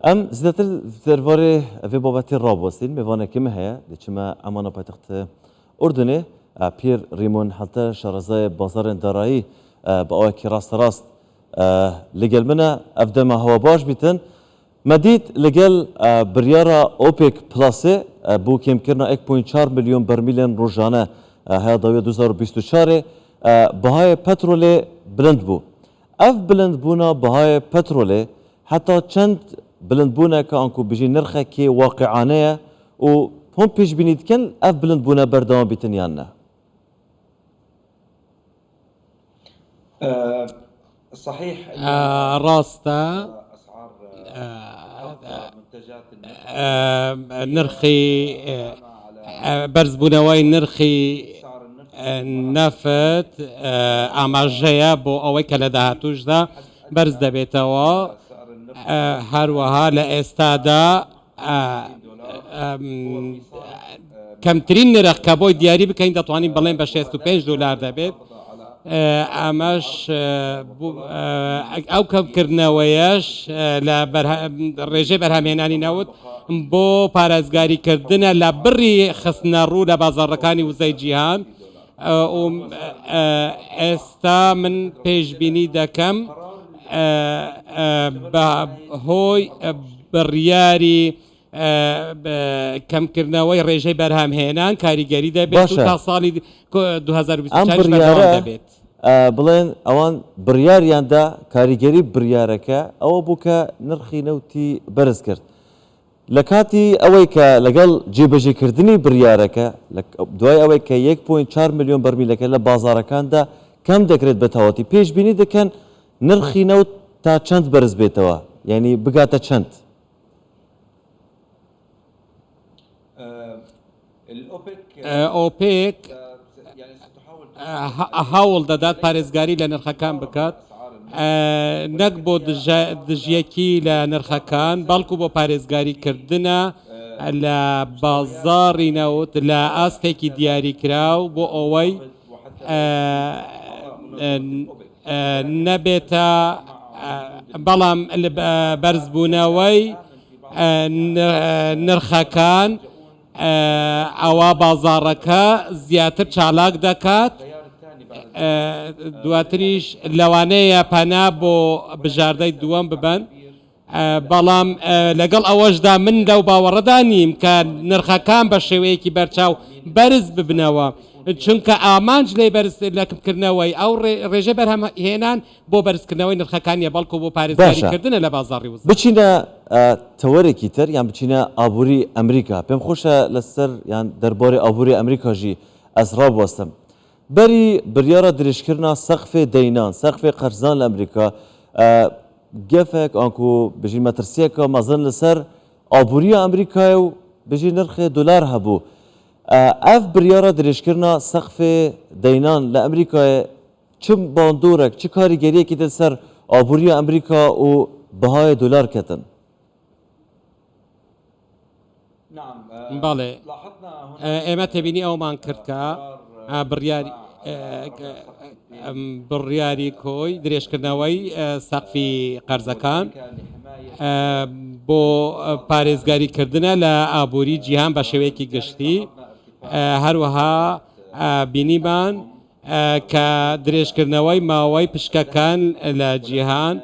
ام زیاتر درباره وی بابتی رابوستین میوانه که مهیا دچما امانه پایتخت اردنه پیر ریمون حتی شرزای بازار دارایی با آکی راست لگل منه افدم هوا باش بیتن مدید لگل بریارا اوپک پلاسه بو کم کرنا 1.4 میلیون برمیل روزانه های داوی 2024 بهای پترول بلند بو اف بلند بونا بهای پترول حتی چند بلند بونا که آنکو بجی نرخه که واقعانه و هم پیش بینید کن اف بلند بونا بردام بیتن یا نه صحيح راستا اسعار منتجات نرخی برزبونەوەی نرخی نەفت ئاماژەیە بۆ ئەوەی کە لە داهاتووشدا بەرز دەبێتەوە هەروەها لە ئێستادا کەمترین نرخ کە بۆی دیاری بکەین دەتوانین بڵێن بە 65 دلار دەبێت ئەمەش ئەو کەمکردنەوەیەش لە ڕێژەی بەرهەمهێنانی نەوت بۆ پارێزگاریکردنە لە بڕی خستنە ڕوو لە بازاڕەکانی وزەی جیهان ئێستا من پێشبینی دەکەم بە هۆی بڕیاری کەمکردنەوەی ڕێژەی بەرهەمهێنان کاریگەری دەبێت تا ساڵی 2024 دەبێت بڵێن ئەوان بڕیاریاندا کاریگەری بڕیارەکە ئەوە بوو کە نرخی نەوتی بەرز کرد لە کاتی ئەوەی کە لەگەڵ جێبەجێکردنی بڕیارەکە دوای ئەوەی کە 1.4 میلیۆن بەرمیلەکە لە بازاڕەکاندا کەم دەکرێت بە تەواوەتی پێشبینی دەکەن نرخی نەوت تا چەند بەرز بێتەوە یعنی بگاتە چەند ئۆپێک هەوڵ دەدات پارێزگاری لە نرخەکان بکات نەک بۆ دژیەکی لە نرخەکان بەڵکو بۆ پارێزگاریکردنە لە بازاڕی نەوت لە ئاستێکی دیاریکراو بۆ ئەوەی نەبێتە بەڵام بەرزبوونەوەی نرخەکان ئەوە بازاڕەکە زیاتر چالاک دەکات دواتریش لەوانەیە پەنا بۆ بژاردەی دووەم ببن بەڵام لەگەڵ ئەوەشدا من لەو باوەڕەدا نیم کە نرخەکان بە شێوەیەکی بەرچاو بەرز ببنەوە چونکە ئامانج لێ بەرز لەکردنەوەی ئەو ڕێژە بەرهەمهێنان بۆ بەرزکردنەوەی نرخەکانیە بەڵکو بۆ پارێزگاریکردنە لە بازاڕی وزە بچینە تەوەرێکی تر یان بچینە ئابووری ئەمریکا پێم خۆشە لەسەر یان دەربارەی ئابووری ئەمریکاژی ئەس ڕابوەستم بەری بریارە درێژکردنا سەقفێ دەینان سەقفێ قەرزان لە ئەمریکا گەفێک ئەنکو بژی مەترسیەکە مەزن لەسەر ئابووری ئەمریکای و بژی نرخێ دلار هەبوو ئەف بریارە درێژکردنا سەقفێ دەینان لە ئەمریکای چ باندۆرێک چ کاریگەریەکی لەسەر ئابووری ئەمریکا و بەهای دلار کەتن بەڵێ ئێمە تێبینی ئەومان کردکە بڕیاری کۆی درێژکردنەوەی سەقفی قەرزەکان بۆ پارێزگاریکردنە لە ئابووری جیهان بە شێوەیەکی گشتی هەروەها بینیمان کە درێژکردنەوەی ماوەی پشکەکان لە جیهان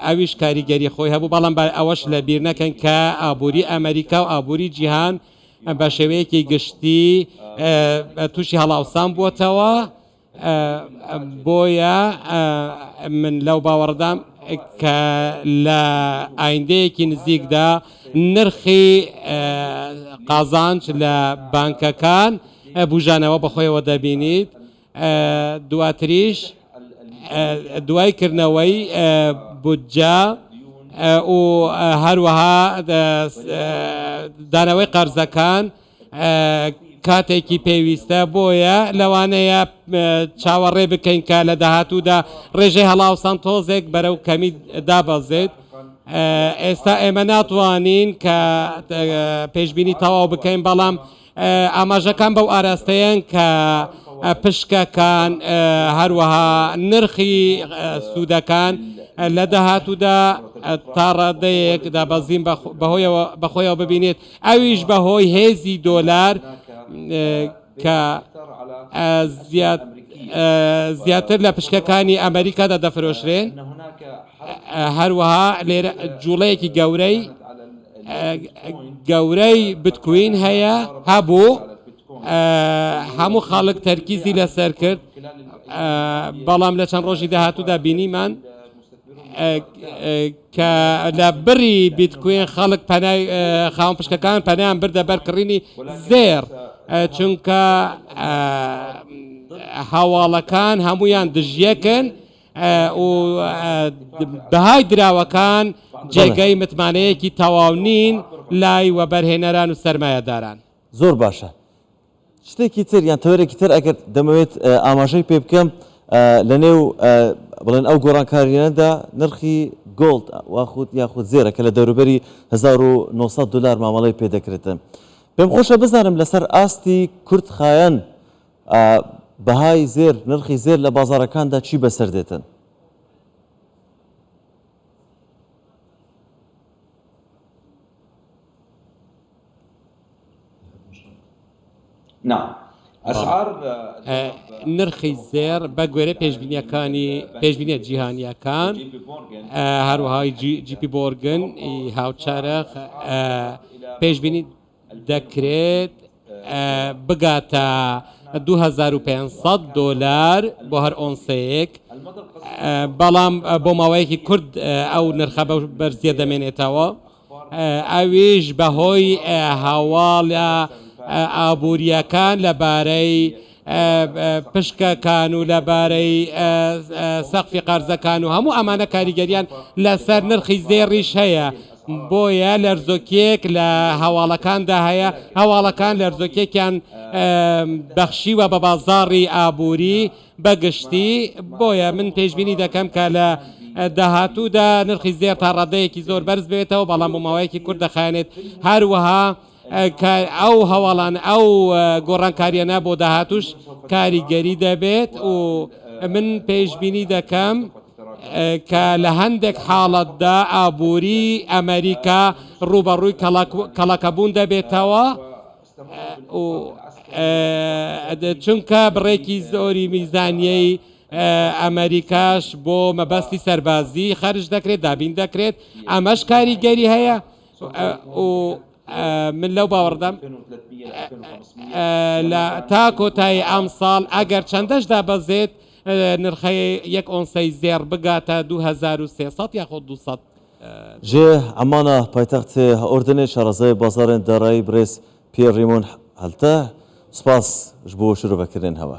ئەویش کاریگەری خۆی هەبوو بەڵام ئەوەش لە بیر نەکەن کە ئابووری ئەمریکا و ئابووری جیهان بە شێوەیەکی گشتی تووشی هەڵاوسان بووەتەوە بۆیە من لەو باوەڕدام کە لە ئایندەیەکی نزیکدا نرخی قازانج لە بانکەکان بژانەوە بەخۆیەوە دەبینیت دواتریش دوای کردنەوەی بودجە و هەروەها دانەوەی قەرزەکان کاتێکی پێویستە بۆیە لەوانەیە چاوەڕێ بکەین کە لە داهاتوودا ڕێژەی هەڵاوسان تۆزێک بەرەو کەمی دابەزێت ئێستا ئێمە ناتوانین کە پێشبینی تەواو بکەین بەڵام ئاماژەکان بەو ئاراستەیەن کە پشکەکان هەروەها نرخی سوودەکان لە داهاتوودا تا ڕادەیەک دابەزین بەخۆیەوە ببینێت ئەویش بەهۆی هێزی دۆلار کە زیاتر لە پشکەکانی ئەمریکادا دەفرۆشرێن هەروەها لێرە جوڵەیەکی گەورەی بتکوین هەیە هەبوو هەموو خاڵک تەرکیزی لەسەر کرد بەڵام لە چەند ڕۆژی داهاتوودا بینیمان کە لە بڕی بیتکوین خەڵک خاوەن پشکەکان پەنایان بردە بەر کڕینی زێر چونکە هەواڵەکان هەمویان دژیەکن و بەهای دراوەکان جێگەی متمانەیەکی تەواو نین لای وەبەرهێنەران و سەرمایەداران. زۆر باشە. شتێکی تر یان تەوەرێکی تر ئەگەر دەمەوێت ئاماژەی پێ بکەم لە نێو بڵێن ئەو گۆڕانکاریانەدا نرخی گۆڵد یاخود زێرە کە لە دەوروبەری 1900 دلار مامەڵەی پێدەکرێتن. پێم خۆشە بزانم لەسەر ئاستی کورتخایەن بەهای زێر نرخی زێر لە بازارەکاندا چی بەسەر دێتن؟ نعم أسعار نرخی زێر بە گوێرە پێشبینیە جیهانیەکان هەروەهای جیپی بۆرگن هاوچارەخ پێشبینی دەکرێت بگاتە 2500 دلار بۆ هەر ئۆنسەیەک بەڵام بۆ ماوەیەکی کورد ئەو نرخە بەرزیە دەمێنێتەوە ئەویش بەهۆی هەواڵە ئابوووریەکان لەبارەی پشکەکان و لەبارەی سەقفی قەرزەکان و هەموو ئەمانە کاریگەریان لەسەر نرخی زێڕیش هەیە بۆیە لەرزۆکێک لە هەواڵەکاندا هەیە هەواڵەکان لەرزۆکێکیان بەخشیوە بە بازاڕی ئابووری بەگشتی بۆیە من پێشبینی دەکەم کە لە داهاتوودا نرخی زێر تا ڕادەیەکی زۆر بەرز بێتەوە بەڵام بۆ ماوەیەکی کورد دەخایەنێت هەروەها ئەو هەواڵان ئەو گۆڕانکاریانە بۆ داهاتوش کاریگەری دەبێت و من پێشبینی دەکەم کە لە هەندێک حاڵەتدا ئابووری ئەمریکا ڕوبەڕووی کەڵەکەبوون دەبێتەوە چونکە بڕێکی زۆری میزانیەی ئەمریکاش بۆ مەبەستی سەربازی خەرج دەکرێت دابین دەکرێت ئەمەش کاریگەری هەیە من لەو باوەڕدەم لە تا کۆتایی ئەم ساڵ ئەگەر چەندەش دابەزێت نرخەی یەک ئۆنسەی زێر بگاتە 2300 یاخۆ 200 جێ ئەمانە پایتەختی ئوردنی شارەزای بازارên دارایی برێز پێر ریمۆن هەلتە سپاس ji بۆ شروعبەکردن هەوە.